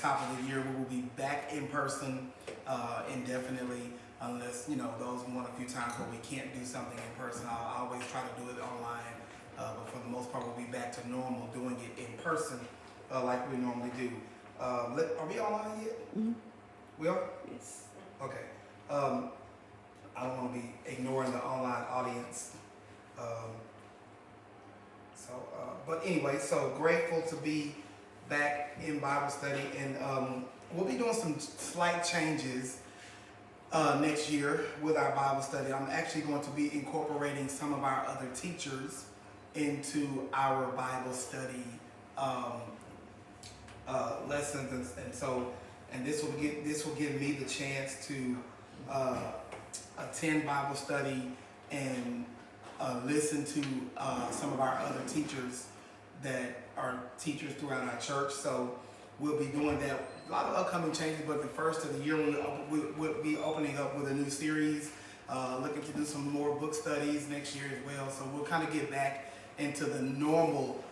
top of the year. We will be back in person indefinitely, unless, you know, those one a few times where we can't do something in person. I'll always try to do it online, but for the most part, we'll be back to normal doing it in person like we normally do. Are we online yet? Mm-hmm. We are? Yes. Okay. I don't want to be ignoring the online audience. But anyway, so grateful to be back in Bible study, and we'll be doing some slight changes next year with our Bible study. I'm actually going to be incorporating some of our other teachers into our Bible study lessons, and this will give me the chance to attend Bible study and listen to some of our other teachers that are teachers throughout our church. So we'll be doing that. A lot of upcoming changes, but the first of the year we'll be opening up with a new series, looking to do some more book studies next year as well. So we'll kind of get back into the normal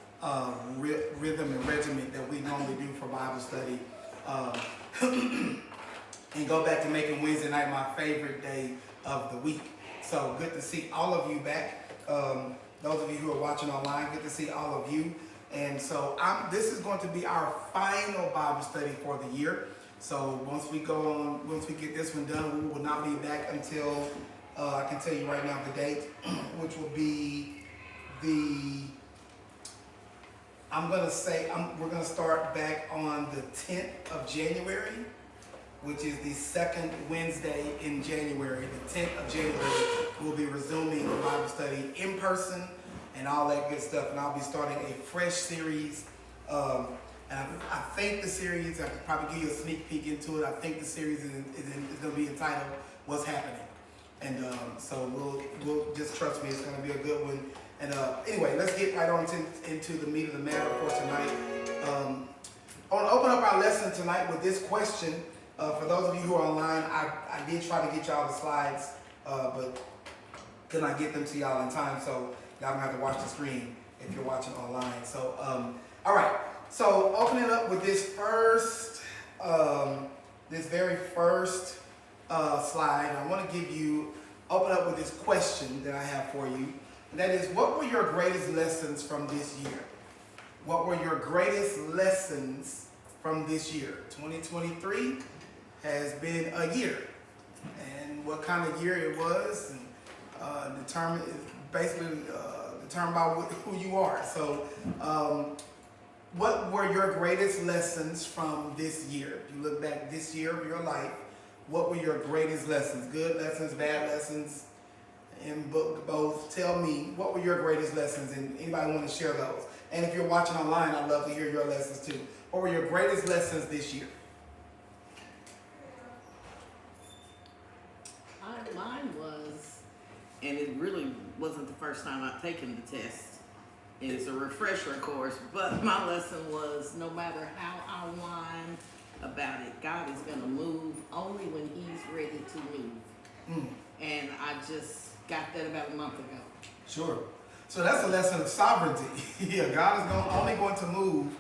rhythm and regimen that we normally do for Bible study, and go back to making Wednesday night my favorite day of the week. So good to see all of you back. Those of you who are watching online, good to see all of you. And so this is going to be our final Bible study for the year. So once we get this one done, we will not be back until, I can tell you right now the date, which will be we're going to start back on the 10th of January, which is the second Wednesday in January. The 10th of January, we'll be resuming the Bible study in person and all that good stuff. And I'll be starting a fresh series. And I think the series, I could probably give you a sneak peek into it. I think the series is going to be entitled What's Happening. And so we'll just trust me, it's going to be a good one. And anyway, let's get right on into the meat of the matter for tonight. I want to open up our lesson tonight with this question. For those of you who are online, I did try to get y'all the slides, but could not get them to y'all in time, so y'all gonna have to watch the screen if you're watching online. So, all right. So, opening up with this very first slide, I want to open up with this question that I have for you. And that is, what were your greatest lessons from this year? What were your greatest lessons from this year? 2023 has been a year, and what kind of year it was, and determined by who you are. So, what were your greatest lessons from this year? If you look back this year of your life, what were your greatest lessons? Good lessons, bad lessons, and both. Tell me, what were your greatest lessons, and anybody want to share those? And if you're watching online, I'd love to hear your lessons too. What were your greatest lessons this year? Mine was, and it really wasn't the first time I've taken the test. It's a refresher course, but my lesson was, no matter how I whine about it, God is going to move only when He's ready to move. And I just got that about a month ago. Sure. So that's a lesson of sovereignty. Yeah, God is only going to move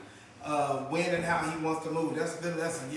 when and how He wants to move. That's a good lesson.